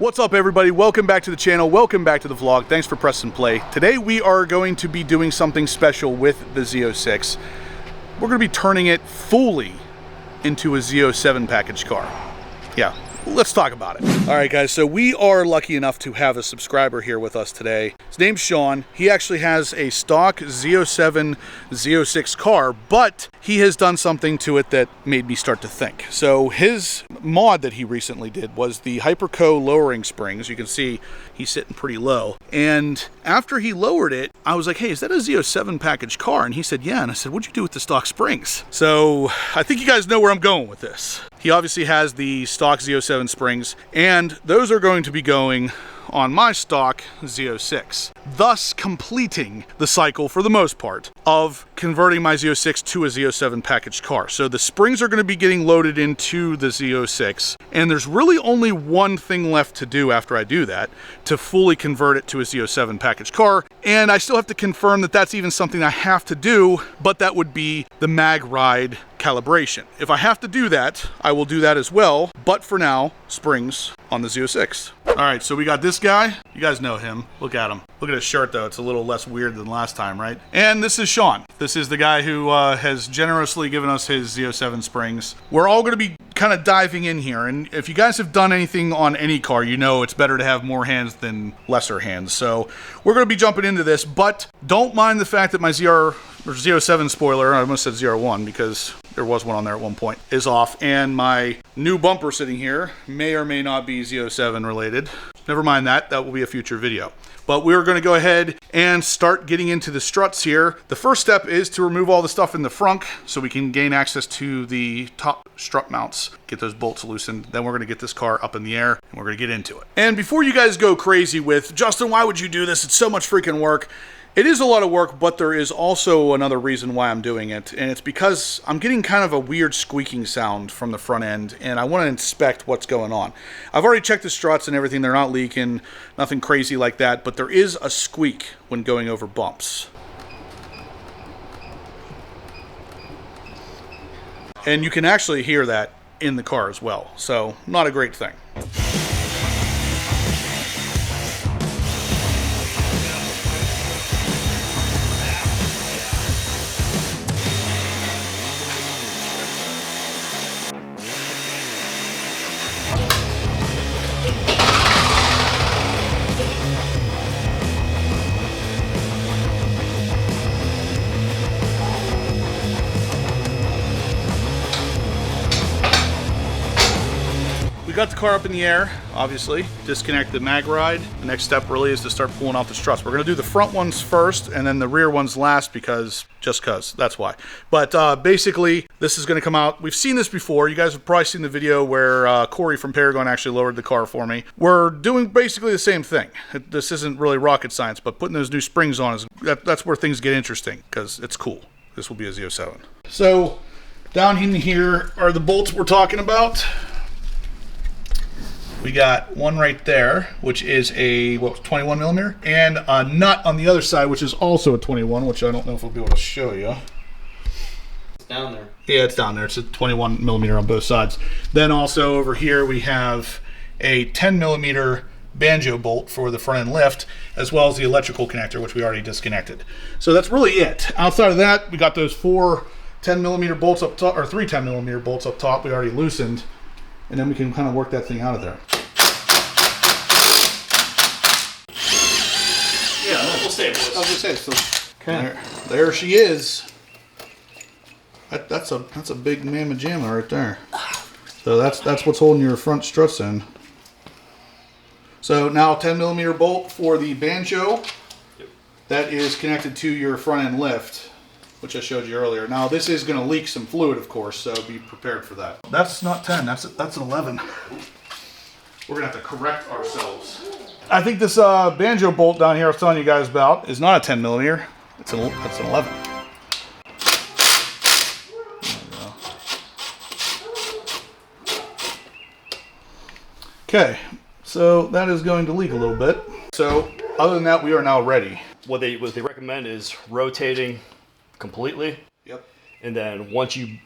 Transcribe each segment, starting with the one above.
What's up, everybody? Welcome back to the channel. Welcome back to the vlog. Thanks for pressing play. Today we are going to be doing something special with the Z06. We're going to be turning it fully into a Z07 package car. Yeah, let's talk about it. All right, guys, so we are lucky enough to have a subscriber here with us today. His name's Sean. He actually has a stock Z07 Z06 car, but he has done something to it that made me start to think. So his mod that he recently did was the Hyperco lowering springs. You can see he's sitting pretty low. And after he lowered it, I was like, hey, is that a Z07 package car? And he said, yeah. And I said, what'd you do with the stock springs? So I think you guys know where I'm going with this. He obviously has the stock Z07 springs, and those are going to be going on my stock Z06, thus completing the cycle for the most part of converting my Z06 to a Z07 package car. So the springs are going to be getting loaded into the Z06, and there's really only one thing left to do after I do that to fully convert it to a Z07 package car. And I still have to confirm that that's even something I have to do, but that would be the mag ride calibration. If I have to do that, I will do that as well. But for now, springs on the Z06. All right, so we got this guy. You guys know him. Look at him. Look at his shirt, though. It's a little less weird than last time, right? And this is Sean. This is the guy who has generously given us his Z07 springs. We're all going to be kind of diving in here. And if you guys have done anything on any car, you know it's better to have more hands than lesser hands. So we're going to be jumping into this, but don't mind the fact that my Z07 spoiler, I almost said Z01 because there was one on there at one point, is off, and my new bumper sitting here may or may not be Z07 related. Never mind that, that will be a future video. But we're going to go ahead and start getting into the struts here. The first step is to remove all the stuff in the frunk so we can gain access to the top strut mounts, get those bolts loosened. Then we're going to get this car up in the air and we're going to get into it. And before you guys go crazy with, Justin, why would you do this? It's so much freaking work. It is a lot of work, but there is also another reason why I'm doing it, and it's because I'm getting kind of a weird squeaking sound from the front end, and I want to inspect what's going on. I've already checked the struts and everything. They're not leaking, nothing crazy like that, but there is a squeak when going over bumps. And you can actually hear that in the car as well, so not a great thing. We got the car up in the air, obviously. Disconnect the mag ride. The next step really is to start pulling out the struts. We're going to do the front ones first and then the rear ones last because, that's why. But basically, this is going to come out. We've seen this before. You guys have probably seen the video where Corey from Paragon actually lowered the car for me. We're doing basically the same thing. This isn't really rocket science, but putting those new springs on, that's where things get interesting because it's cool. This will be a Z07. So down in here are the bolts we're talking about. We got one right there, which is a 21 millimeter, and a nut on the other side, which is also a 21, which I don't know if we'll be able to show you. It's down there. Yeah, it's down there. It's a 21 millimeter on both sides. Then also over here we have a 10 millimeter banjo bolt for the front end lift, as well as the electrical connector, which we already disconnected. So that's really it. Outside of that, we got those 4 10 millimeter bolts up top, or 3 10 millimeter bolts up top we already loosened. And then we can kind of work that thing out of there. Yeah, we'll stay, boys. I was gonna say, so okay. There she is. That's a big mamma jamma right there. So that's what's holding your front struts in. So now 10 millimeter bolt for the banjo. Yep. That is connected to your front end lift, which I showed you earlier. Now this is going to leak some fluid, of course, so be prepared for that. That's not 10, that's an 11. We're going to have to correct ourselves. I think this banjo bolt down here I was telling you guys about is not a 10 millimeter. That's an 11. Okay, so that is going to leak a little bit. So other than that, we are now ready. What they recommend is rotating completely. Yep. And then once you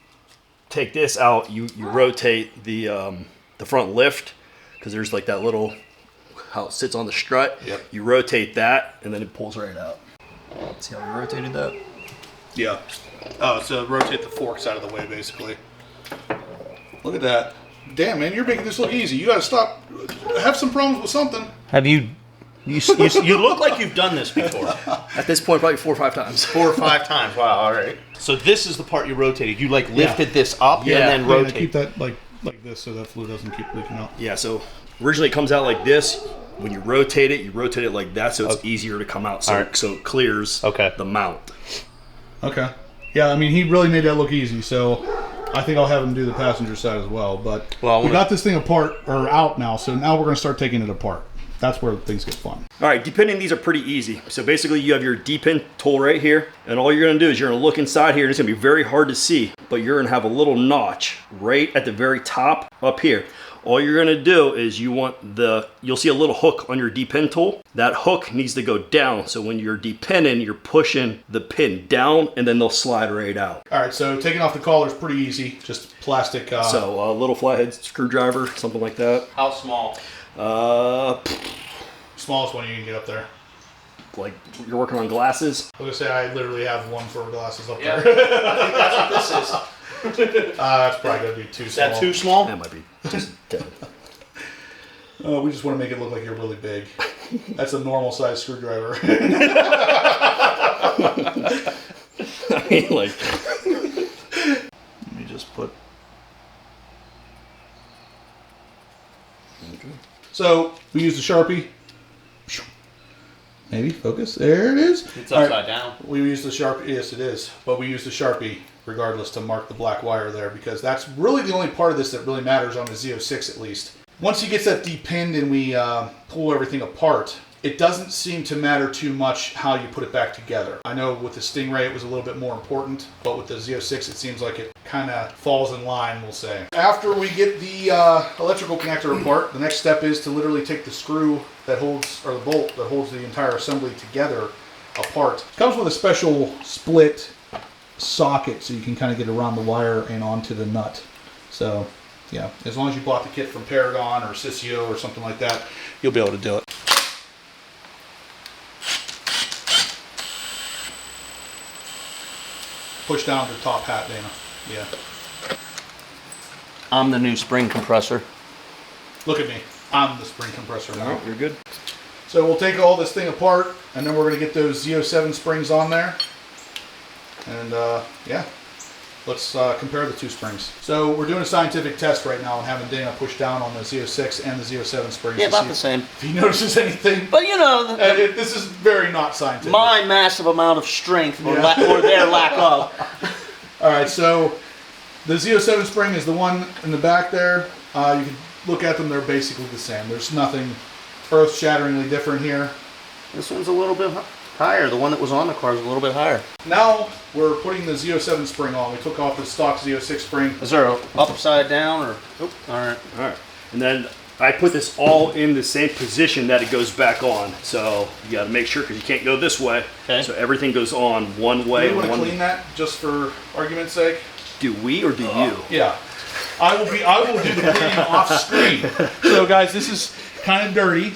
take this out, you rotate the front lift, because there's like that little how it sits on the strut. Yep. You rotate that, and then it pulls right out. See how we rotated that? Yeah. Oh, so rotate the forks out of the way, basically. Look at that. Damn, man, you're making this look easy. You gotta stop. Have some problems with something. Have you look like you've done this before. At this point, probably 4 or 5 times. 4 or 5 times. Wow, all right. So this is the part you rotated. You like lifted this up and then Yeah, rotate. keep that like this so that fluid doesn't keep leaking out. Yeah, so originally it comes out like this. When you rotate it like that so it's easier to come out. So, so it clears the mount. Okay. Yeah, I mean, he really made that look easy, so I think I'll have him do the passenger side as well. But we got this thing apart, or out now, so now we're going to start taking it apart. That's where things get fun. All right, depinning these are pretty easy. So basically you have your depin tool right here, and all you're gonna do is you're gonna look inside here, and it's gonna be very hard to see, but you're gonna have a little notch right at the very top up here. All you're gonna do is you'll see a little hook on your depin tool. That hook needs to go down, so when you're depinning, you're pushing the pin down, and then they'll slide right out. All right, so taking off the collar is pretty easy, just plastic. So a little flathead screwdriver, something like that. How small? Smallest one you can get up there. Like you're working on glasses. I was gonna say I literally have one for glasses up there. I think that's what this is. That's probably gonna be too small. Is that too small? That might be just dead. We just want to make it look like you're really big. That's a normal size screwdriver. I mean, like, let me just put. Okay. So we use the Sharpie. Maybe focus. There it is. It's upside down. We use the Sharpie. Yes, it is. But we use the Sharpie regardless to mark the black wire there, because that's really the only part of this that really matters on the Z06 at least. Once he gets that depinned and we pull everything apart, it doesn't seem to matter too much how you put it back together. I know with the Stingray it was a little bit more important, but with the Z06 it seems like it kind of falls in line, we'll say. After we get the electrical connector apart, the next step is to literally take the screw that holds, or the bolt that holds the entire assembly together apart. It comes with a special split socket so you can kind of get around the wire and onto the nut. So yeah, as long as you bought the kit from Paragon or Sissio or something like that, you'll be able to do it. Push down the top hat, Dana. Yeah. I'm the new spring compressor. Look at me. I'm the spring compressor now. All right, you're good. So we'll take all this thing apart, and then we're going to get those Z07 springs on there. And yeah, let's compare the two springs. So we're doing a scientific test right now and having Dana push down on the Z06 and the Z07 springs. Yeah, about the same. If he notices anything. But you know, This is very not scientific. my massive amount of strength, or their lack of. All right, so the Z07 spring is the one in the back there. You can look at them, they're basically the same. There's nothing earth-shatteringly different here. This one's a little bit higher. The one that was on the car is a little bit higher. Now we're putting the Z07 spring on. We took off the stock Z06 spring. Is there a upside down or? Oop, all right. All right. And then I put this all in the same position that it goes back on. So you got to make sure, because you can't go this way. Okay. So everything goes on one way. Do you want to clean that just for argument's sake? Do we or do you? Yeah. I will do the cleaning off screen. So guys, this is kind of dirty.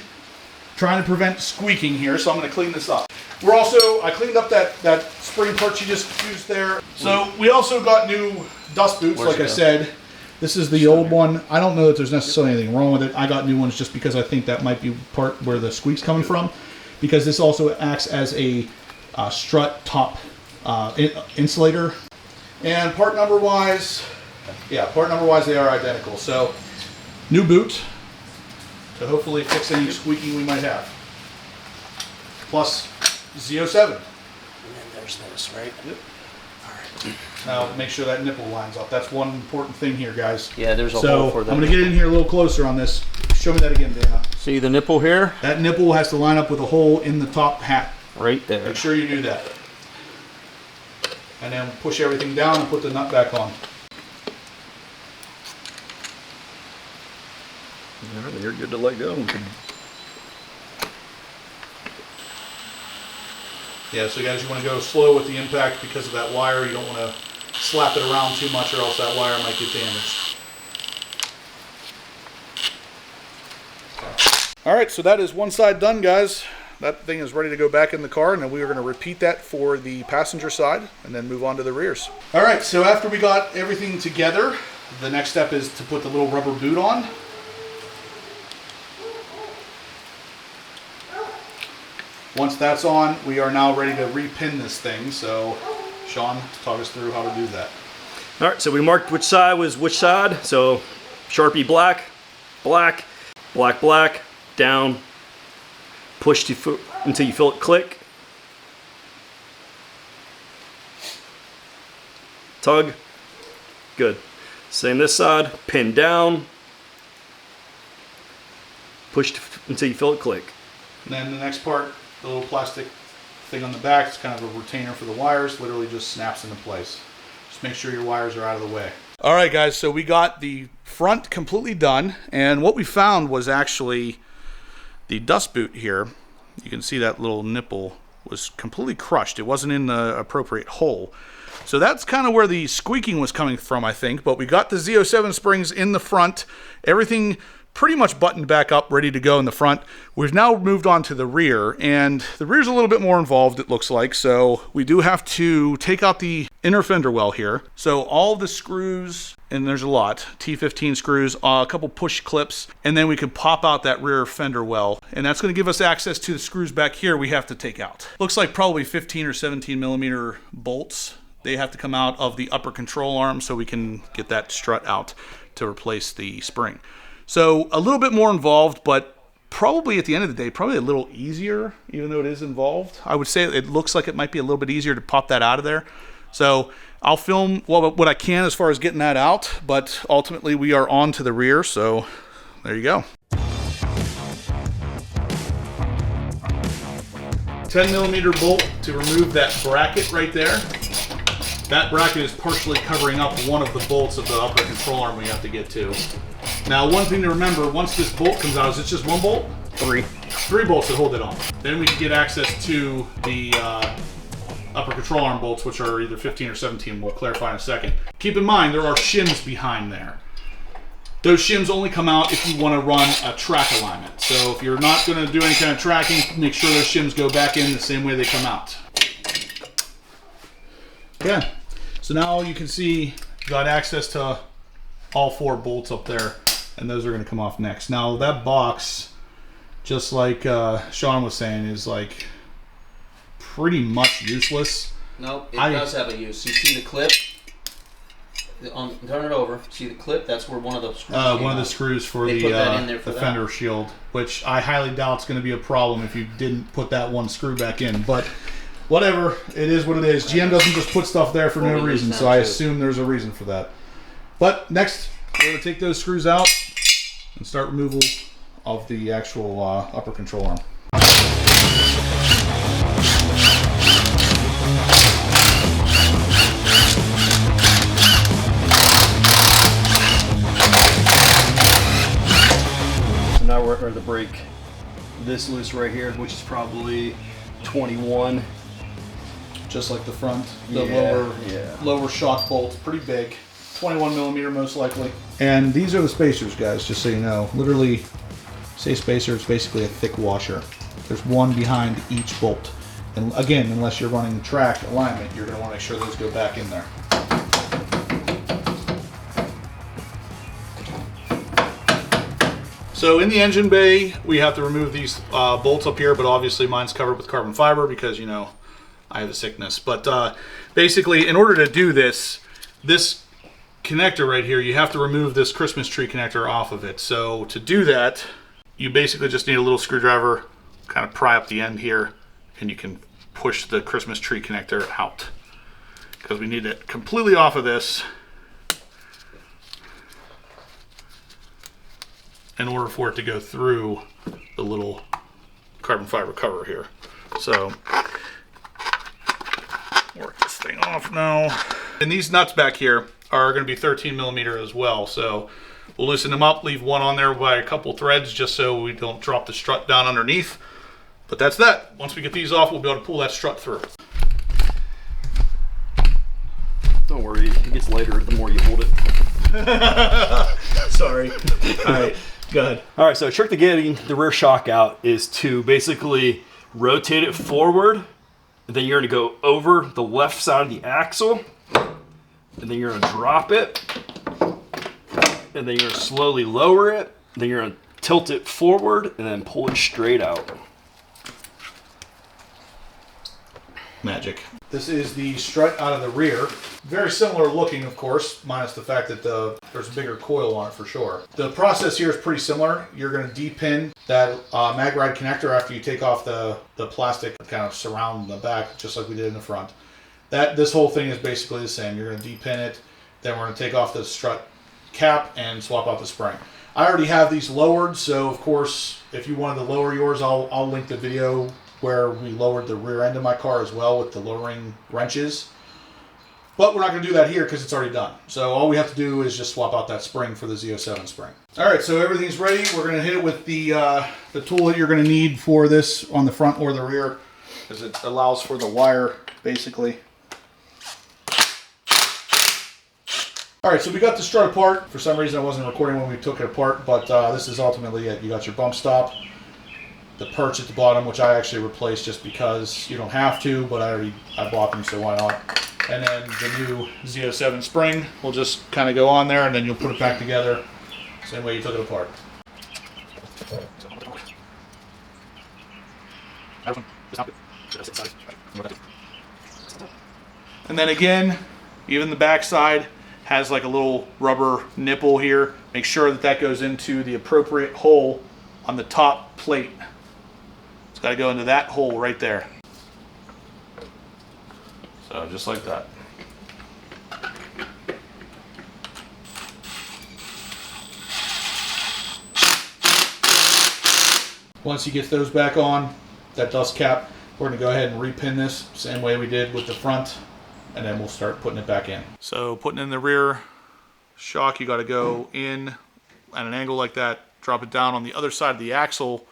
Trying to prevent squeaking here, so I'm going to clean this up. I cleaned up that spring part you just used there. So we also got new dust boots, like I said. This is the old one. I don't know that there's necessarily anything wrong with it. I got new ones just because I think that might be part where the squeak's coming from, because this also acts as a strut top insulator. And part number wise, they are identical. So new boot to hopefully fix any squeaking we might have. Plus Z07. And then there's this, right? Yep. All right. Now make sure that nipple lines up. That's one important thing here, guys. Yeah, there's a hole for that. I'm going to get in here a little closer on this. Show me that again, Dana. See the nipple here? That nipple has to line up with a hole in the top hat. Right there. Make sure you do that. And then push everything down and put the nut back on. All right, you're good to let go. Yeah, so guys, you want to go slow with the impact because of that wire. You don't want to slap it around too much or else that wire might get damaged. All right, so that is one side done, guys. That thing is ready to go back in the car, and then we are going to repeat that for the passenger side and then move on to the rears. All right, so after we got everything together, the next step is to put the little rubber boot on. Once that's on, we are now ready to repin this thing. So, Sean, talk us through how to do that. All right, so we marked which side was which side. So, Sharpie black, black, black, black, down, push until you feel it click. Tug. Good. Same this side. Pin down. Push until you feel it click. And then the next part, the little plastic thing on the back, it's kind of a retainer for the wires, literally just snaps into place. Just make sure your wires are out of the way. All right, guys, so we got the front completely done, and what we found was actually the dust boot here. You can see that little nipple was completely crushed. It wasn't in the appropriate hole. So that's kind of where the squeaking was coming from, I think. But we got the Z07 springs in the front. Everything pretty much buttoned back up, ready to go in the front. We've now moved on to the rear, and the rear's a little bit more involved, it looks like. So we do have to take out the inner fender well here. So all the screws, and there's a lot, T15 screws, a couple push clips, and then we can pop out that rear fender well. And that's going to give us access to the screws back here we have to take out. Looks like probably 15 or 17 millimeter bolts. They have to come out of the upper control arm so we can get that strut out to replace the spring. So a little bit more involved, but probably at the end of the day, probably a little easier, even though it is involved. I would say it looks like it might be a little bit easier to pop that out of there. So I'll film what I can as far as getting that out, but ultimately we are on to the rear, so there you go. 10 millimeter bolt to remove that bracket right there. That bracket is partially covering up one of the bolts of the upper control arm we have to get to. Now, one thing to remember, once this bolt comes out, is it just one bolt? Three. 3 bolts that hold it on. Then we can get access to the upper control arm bolts, which are either 15 or 17. We'll clarify in a second. Keep in mind, there are shims behind there. Those shims only come out if you want to run a track alignment. So if you're not going to do any kind of tracking, make sure those shims go back in the same way they come out. Okay, so now you can see you got access to all 4 bolts up there, and those are going to come off next. Now that box, just like Sean was saying, is like pretty much useless. No, it does have a use. You see the clip? Turn it over. See the clip? That's where one of the screws one of the screws for the fender shield, which I highly doubt is going to be a problem if you didn't put that one screw back in. But whatever, it is what it is. GM doesn't just put stuff there for no reason, so I assume there's a reason for that. But next, we're going to take those screws out and start removal of the actual upper control arm. So now we're going to break this loose right here, which is probably 21. Just like the front, the lower shock bolt, pretty big. 21 millimeter most likely. And these are the spacers, guys, just so you know. Literally, say spacer, it's basically a thick washer. There's one behind each bolt. And again, unless you're running track alignment, you're going to want to make sure those go back in there. So in the engine bay, we have to remove these bolts up here, but obviously mine's covered with carbon fiber because, you know, I have a sickness. But basically, in order to do this connector right here, you have to remove this Christmas tree connector off of it. So to do that, you basically just need a little screwdriver, kind of pry up the end here, and you can push the Christmas tree connector out. Because we need it completely off of this in order for it to go through the little carbon fiber cover here. So, work this thing off now. And these nuts back here are going to be 13 millimeter as well. So we'll loosen them up, leave one on there by a couple threads just so we don't drop the strut down underneath. But that's that. Once we get these off, we'll be able to pull that strut through. Don't worry, it gets lighter the more you hold it. Sorry. All right. Go ahead. All right, so a trick to getting the rear shock out is to basically rotate it forward, and then you're going to go over the left side of the axle, and then you're going to drop it, and then you're going to slowly lower it, then you're going to tilt it forward, and then pull it straight out. Magic. This is the strut out of the rear. Very similar looking, of course, minus the fact that there's a bigger coil on it for sure. The process here is pretty similar. You're going to de-pin that mag ride connector after you take off the plastic kind of surround the back, just like we did in the front. This whole thing is basically the same. You're going to de-pin it, then we're going to take off the strut cap and swap out the spring. I already have these lowered, so of course, if you wanted to lower yours, I'll link the video where we lowered the rear end of my car as well with the lowering wrenches. But we're not going to do that here because it's already done. So all we have to do is just swap out that spring for the Z07 spring. All right, so everything's ready. We're going to hit it with the tool that you're going to need for this on the front or the rear, because it allows for the wire, basically. All right, so we got the strut apart. For some reason, I wasn't recording when we took it apart, but this is ultimately it. You got your bump stop, the perch at the bottom, which I actually replaced just because you don't have to, but I bought them, so why not? And then the new Z07 spring will just kind of go on there, and then you'll put it back together same way you took it apart. And then again, even the back side has like a little rubber nipple here. Make sure that goes into the appropriate hole on the top plate. It's got to go into that hole right there. So just like that. Once he gets those back on, that dust cap, we're going to go ahead and repin this same way we did with the front, and then we'll start putting it back in. So putting in the rear shock, you got to go in at an angle like that, drop it down on the other side of the axle,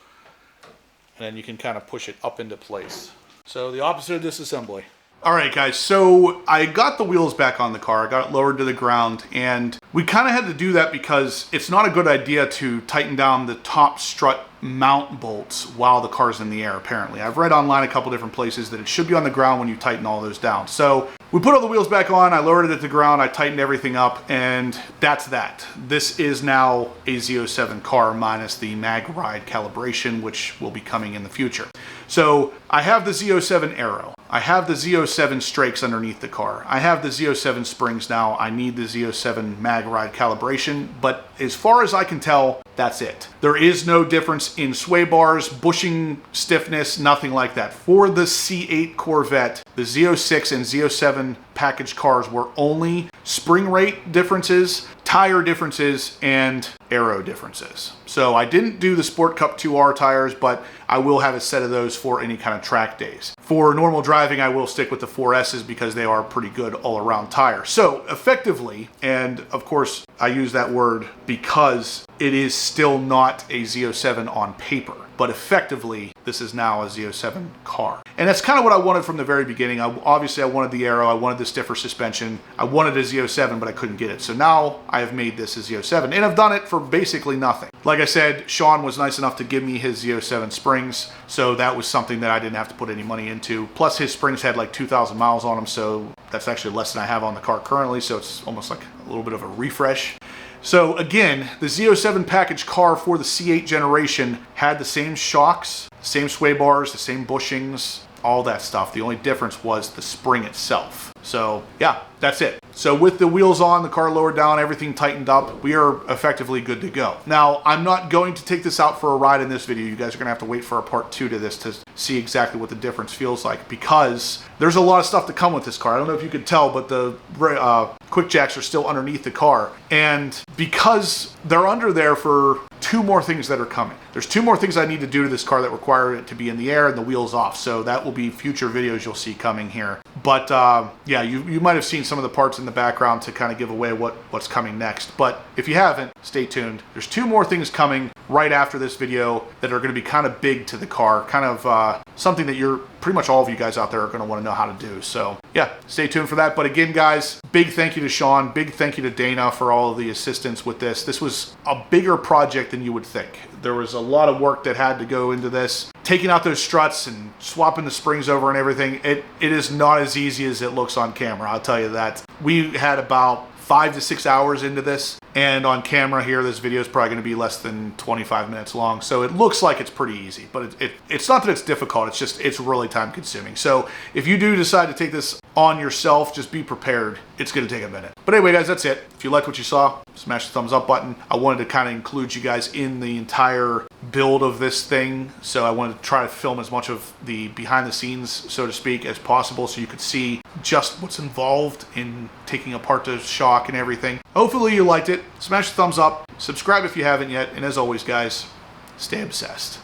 and then you can kind of push it up into place. So the opposite of disassembly. All right, guys, so I got the wheels back on the car. I got it lowered to the ground, and we kind of had to do that because it's not a good idea to tighten down the top strut mount bolts while the car's in the air, apparently. I've read online a couple different places that it should be on the ground when you tighten all those down. So we put all the wheels back on, I lowered it at the ground, I tightened everything up, and that's that. This is now a Z07 car minus the mag ride calibration, which will be coming in the future. So I have the Z07 Aero. I have the Z07 strakes underneath the car. I have the Z07 springs now. I need the Z07 mag ride calibration, but as far as I can tell, that's it. There is no difference in sway bars, bushing stiffness, nothing like that. For the C8 Corvette, the Z06 and Z07 package cars were only spring rate differences, tire differences, and aero differences. So I didn't do the Sport Cup 2R tires, but I will have a set of those for any kind of track days. For normal driving, I will stick with the 4S's because they are pretty good all-around tires. So effectively, and of course I use that word because it is still not a Z07 on paper, but effectively this is now a Z07 car. And that's kind of what I wanted from the very beginning. Obviously I wanted the Aero, I wanted the stiffer suspension, I wanted a Z07, but I couldn't get it. So now I have made this a Z07, and I've done it for basically nothing. Like I said, Sean was nice enough to give me his Z07 springs, so that was something that I didn't have to put any money into. Plus his springs had like 2,000 miles on them, so that's actually less than I have on the car currently, so it's almost like a little bit of a refresh. So again, the Z07 package car for the C8 generation had the same shocks, same sway bars, the same bushings, all that stuff. The only difference was the spring itself. So yeah, that's it. So with the wheels on, the car lowered down, everything tightened up, we are effectively good to go. Now, I'm not going to take this out for a ride in this video. You guys are gonna have to wait for a part 2 to this to see exactly what the difference feels like, because there's a lot of stuff to come with this car. I don't know if you could tell, but the quick jacks are still underneath the car. And because they're under there for 2 more things that are coming. There's 2 more things I need to do to this car that require it to be in the air and the wheels off. So that will be future videos you'll see coming here. But yeah, you might have seen some of the parts in the background to kind of give away what's coming next. But if you haven't, stay tuned. There's 2 more things coming right after this video that are going to be kind of big to the car, kind of something that pretty much all of you guys out there are going to want to know how to do. So yeah, stay tuned for that. But again, guys, big thank you to Sean, big thank you to Dana for all of the assistance with this. This was a bigger project than you would think. There was a lot of work that had to go into this. Taking out those struts and swapping the springs over and everything, it is not as easy as it looks on camera, I'll tell you that. We had about 5 to 6 hours into this, and on camera here, this video is probably going to be less than 25 minutes long, so it looks like it's pretty easy, but it's not that it's difficult, it's just, it's really time consuming. So if you do decide to take this on yourself, just be prepared. It's going to take a minute. But anyway, guys, that's it. If you liked what you saw, smash the thumbs up button. I wanted to kind of include you guys in the entire build of this thing, so I wanted to try to film as much of the behind the scenes, so to speak, as possible, so you could see just what's involved in taking apart the shock and everything. Hopefully you liked it. Smash the thumbs up, subscribe if you haven't yet, and as always, guys, stay obsessed.